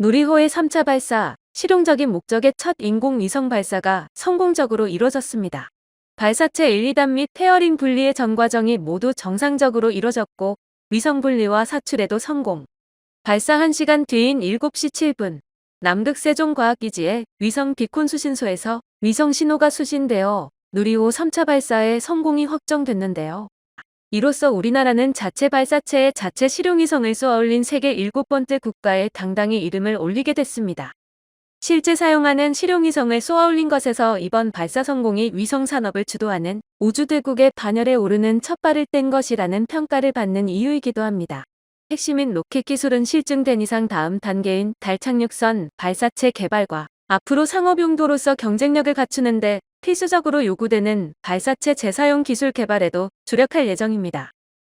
누리호의 3차 발사, 실용적인 목적의 첫 인공위성 발사가 성공적으로 이뤄졌습니다. 발사체 1, 2단 및 페어링 분리의 전 과정이 모두 정상적으로 이뤄졌고 위성 분리와 사출에도 성공. 발사 1시간 뒤인 7시 7분, 남극 세종과학기지의 위성 비콘 수신소에서 위성 신호가 수신되어 누리호 3차 발사의 성공이 확정됐는데요. 이로써 우리나라는 자체 발사체에 자체 실용위성을 쏘아올린 세계 7번째 국가에 당당히 이름을 올리게 됐습니다. 실제 사용하는 실용위성을 쏘아올린 것에서 이번 발사 성공이 위성 산업을 주도하는 우주대국의 반열에 오르는 첫 발을 뗀 것이라는 평가를 받는 이유이기도 합니다. 핵심인 로켓 기술은 실증된 이상 다음 단계인 달 착륙선 발사체 개발과 앞으로 상업 용도로서 경쟁력을 갖추는데 필수적으로 요구되는 발사체 재사용 기술 개발에도 주력할 예정입니다.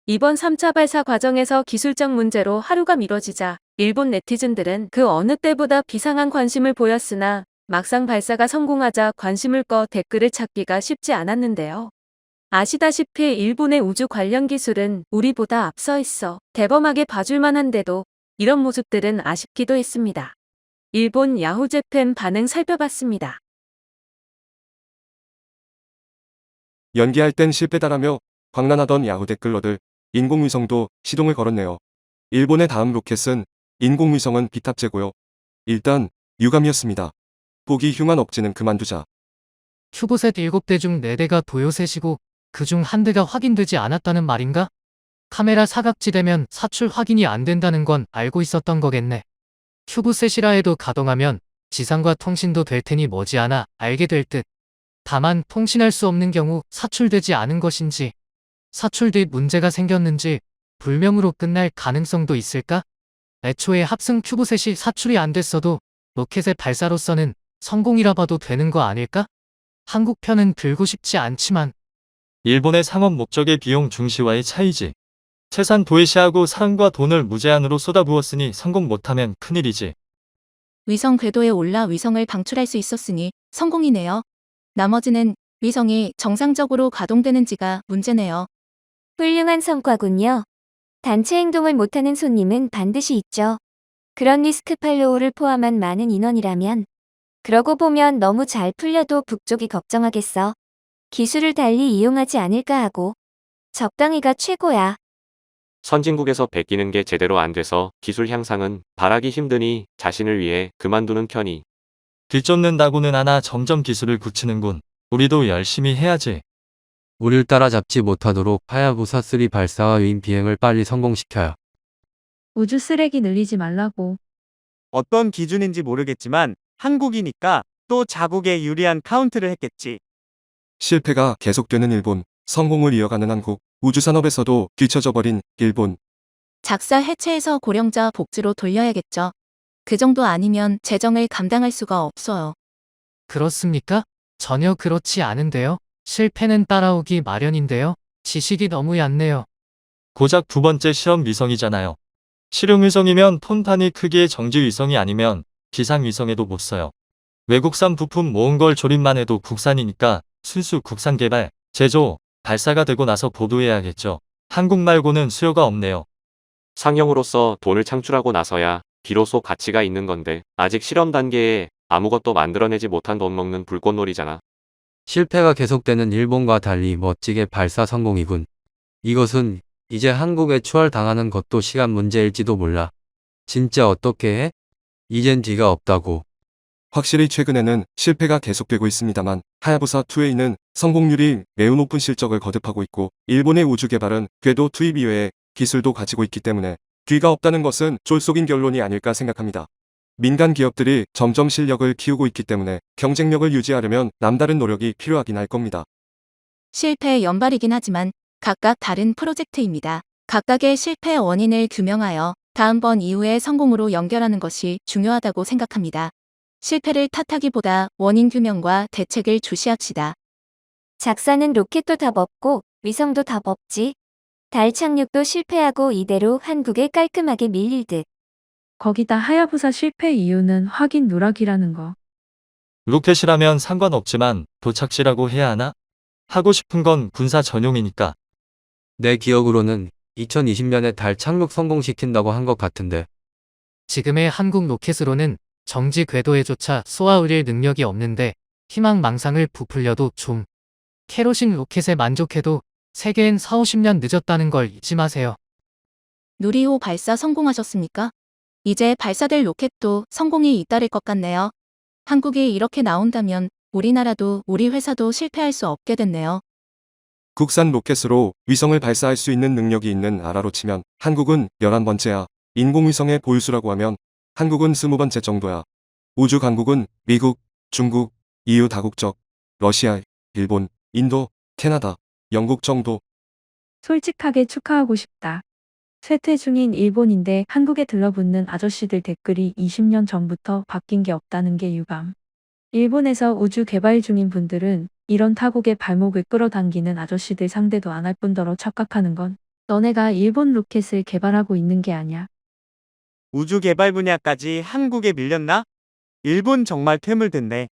이번 3차 발사 과정에서 기술적 문제로 하루가 미뤄지자 일본 네티즌들은 그 어느 때보다 비상한 관심을 보였으나 막상 발사가 성공하자 관심을 꺼 댓글을 찾기가 쉽지 않았는데요. 아시다시피 일본의 우주 관련 기술은 우리보다 앞서 있어 대범하게 봐줄만 한데도 이런 모습들은 아쉽기도 했습니다. 일본 야후재팬 반응 살펴봤습니다. 연기할 땐 실패다라며 광란하던 야후 댓글러들, 인공위성도 시동을 걸었네요. 일본의 다음 로켓은 인공위성은 비탑재고요. 일단 유감이었습니다. 보기 흉한 억지는 그만두자. 큐브셋 7대 중 4대가 도요셋이고 그중 1대가 확인되지 않았다는 말인가? 카메라 사각지대면 사출 확인이 안 된다는 건 알고 있었던 거겠네. 큐브셋이라 해도 가동하면 지상과 통신도 될 테니 머지않아 알게 될 듯. 다만 통신할 수 없는 경우 사출되지 않은 것인지 사출 뒤 문제가 생겼는지 불명으로 끝날 가능성도 있을까? 애초에 합승 큐브셋이 사출이 안 됐어도 로켓의 발사로서는 성공이라 봐도 되는 거 아닐까? 한국 편은 들고 싶지 않지만 일본의 상업 목적의 비용 중시와의 차이지. 최산 도외시하고 사랑과 돈을 무제한으로 쏟아부었으니 성공 못하면 큰일이지. 위성 궤도에 올라 위성을 방출할 수 있었으니 성공이네요. 나머지는 위성이 정상적으로 가동되는지가 문제네요. 훌륭한 성과군요. 단체 행동을 못하는 손님은 반드시 있죠. 그런 리스크 팔로우를 포함한 많은 인원이라면. 그러고 보면 너무 잘 풀려도 북쪽이 걱정하겠어. 기술을 달리 이용하지 않을까 하고. 적당히가 최고야. 선진국에서 베끼는 게 제대로 안 돼서 기술 향상은 바라기 힘드니 자신을 위해 그만두는 편이. 뒤쫓는다고는 하나 점점 기술을 굳히는군. 우리도 열심히 해야지. 우릴 따라잡지 못하도록 하야부사 3 발사와 윈 비행을 빨리 성공시켜요. 우주 쓰레기 늘리지 말라고. 어떤 기준인지 모르겠지만 한국이니까 또 자국에 유리한 카운트를 했겠지. 실패가 계속되는 일본, 성공을 이어가는 한국, 우주산업에서도 뒤처져 버린 일본. 작사 해체해서 고령자 복지로 돌려야겠죠. 그 정도 아니면 재정을 감당할 수가 없어요. 그렇습니까? 전혀 그렇지 않은데요. 실패는 따라오기 마련인데요. 지식이 너무 얕네요. 고작 2번째 시험 위성이잖아요. 실용위성이면 폰타니 크기의 정지위성이 아니면 기상위성에도 못 써요. 외국산 부품 모은 걸 조립만 해도 국산이니까 순수 국산 개발, 제조, 발사가 되고 나서 보도해야겠죠. 한국 말고는 수요가 없네요. 상용으로서 돈을 창출하고 나서야 비로소 가치가 있는 건데 아직 실험 단계에 아무것도 만들어내지 못한 돈 먹는 불꽃놀이잖아. 실패가 계속되는 일본과 달리 멋지게 발사 성공이군. 이것은 이제 한국에 추월당하는 것도 시간 문제일지도 몰라. 진짜 어떻게 해? 이젠 뒤가 없다고. 확실히 최근에는 실패가 계속되고 있습니다만 하야부사 2A는 성공률이 매우 높은 실적을 거듭하고 있고 일본의 우주 개발은 궤도 투입 이외에 기술도 가지고 있기 때문에 뒤가 없다는 것은 쫄속인 결론이 아닐까 생각합니다. 민간 기업들이 점점 실력을 키우고 있기 때문에 경쟁력을 유지하려면 남다른 노력이 필요하긴 할 겁니다. 실패의 연발이긴 하지만 각각 다른 프로젝트입니다. 각각의 실패 원인을 규명하여 다음번 이후의 성공으로 연결하는 것이 중요하다고 생각합니다. 실패를 탓하기보다 원인 규명과 대책을 주시합시다. 작사는 로켓도 답 없고 위성도 답 없지. 달 착륙도 실패하고 이대로 한국에 깔끔하게 밀릴 듯. 거기다 하야부사 실패 이유는 확인 누락이라는 거. 로켓이라면 상관없지만 도착지라고 해야 하나? 하고 싶은 건 군사 전용이니까. 내 기억으로는 2020년에 달 착륙 성공시킨다고 한 것 같은데. 지금의 한국 로켓으로는 정지 궤도에조차 쏘아 올릴 능력이 없는데 희망망상을 부풀려도 좀 캐로신 로켓에 만족해도 세계엔 4, 50년 늦었다는 걸 잊지 마세요. 누리호 발사 성공하셨습니까? 이제 발사될 로켓도 성공이 잇따를 것 같네요. 한국이 이렇게 나온다면 우리나라도 우리 회사도 실패할 수 없게 됐네요. 국산 로켓으로 위성을 발사할 수 있는 능력이 있는 나라로 치면 한국은 11번째야. 인공위성의 보유수라고 하면 한국은 20번째 정도야. 우주 강국은 미국, 중국, EU 다국적, 러시아, 일본, 인도, 캐나다, 영국 정도. 솔직하게 축하하고 싶다. 쇠퇴 중인 일본인데 한국에 들러붙는 아저씨들 댓글이 20년 전부터 바뀐 게 없다는 게 유감. 일본에서 우주 개발 중인 분들은 이런 타국의 발목을 끌어당기는 아저씨들 상대도 안 할 뿐더러 착각하는 건 너네가 일본 로켓을 개발하고 있는 게 아냐. 우주 개발 분야까지 한국에 밀렸나? 일본 정말 퇴물됐네.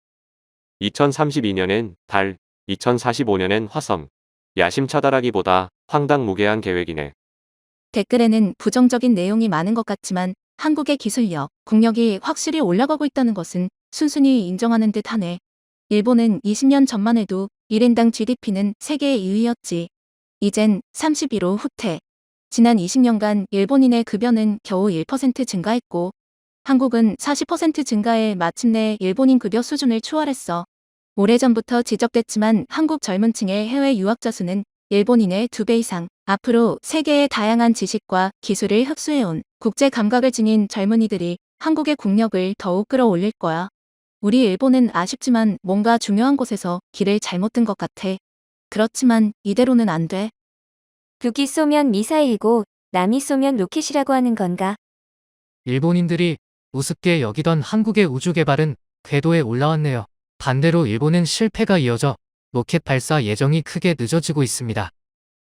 2032년엔 달, 2045년엔 화성. 야심차다라기보다 황당무계한 계획이네. 댓글에는 부정적인 내용이 많은 것 같지만 한국의 기술력, 국력이 확실히 올라가고 있다는 것은 순순히 인정하는 듯 하네. 일본은 20년 전만 해도 1인당 GDP는 세계 2위였지. 이젠 31호 후퇴. 지난 20년간 일본인의 급여는 겨우 1% 증가했고 한국은 40% 증가해 마침내 일본인 급여 수준을 초월했어. 오래전부터 지적됐지만 한국 젊은 층의 해외 유학자 수는 일본인의 2배 이상. 앞으로 세계의 다양한 지식과 기술을 흡수해온 국제 감각을 지닌 젊은이들이 한국의 국력을 더욱 끌어올릴 거야. 우리 일본은 아쉽지만 뭔가 중요한 곳에서 길을 잘못 든 것 같아. 그렇지만 이대로는 안 돼. 북이 쏘면 미사일이고 남이 쏘면 로켓이라고 하는 건가? 일본인들이 우습게 여기던 한국의 우주 개발은 궤도에 올라왔네요. 반대로 일본은 실패가 이어져 로켓 발사 예정이 크게 늦어지고 있습니다.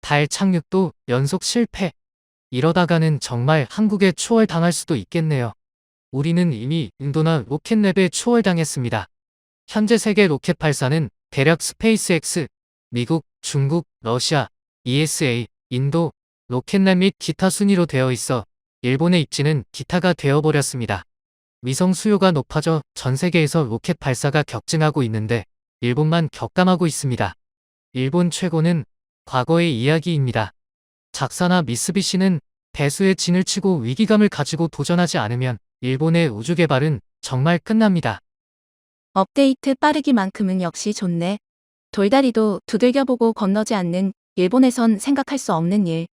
달 착륙도 연속 실패. 이러다가는 정말 한국에 추월당할 수도 있겠네요. 우리는 이미 인도나 로켓랩에 추월당했습니다. 현재 세계 로켓 발사는 대략 스페이스X, 미국, 중국, 러시아, ESA, 인도, 로켓랩 및 기타 순위로 되어 있어 일본의 입지는 기타가 되어버렸습니다. 위성 수요가 높아져 전 세계에서 로켓 발사가 격증하고 있는데 일본만 격감하고 있습니다. 일본 최고는 과거의 이야기입니다. 작사나 미쓰비시는 배수의 진을 치고 위기감을 가지고 도전하지 않으면 일본의 우주 개발은 정말 끝납니다. 업데이트 빠르기만큼은 역시 좋네. 돌다리도 두들겨보고 건너지 않는 일본에선 생각할 수 없는 일.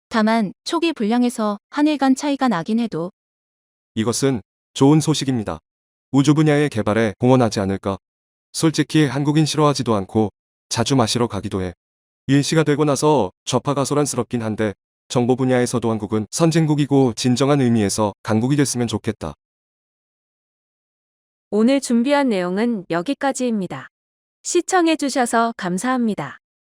다만 초기 불량에서 한일 간 차이가 나긴 해도 이것은 좋은 소식입니다. 우주 분야의 개발에 공헌하지 않을까. 솔직히 한국인 싫어하지도 않고 자주 마시러 가기도 해. 일시가 되고 나서 좌파가 소란스럽긴 한데 정보 분야에서도 한국은 선진국이고 진정한 의미에서 강국이 됐으면 좋겠다. 오늘 준비한 내용은 여기까지입니다. 시청해주셔서 감사합니다.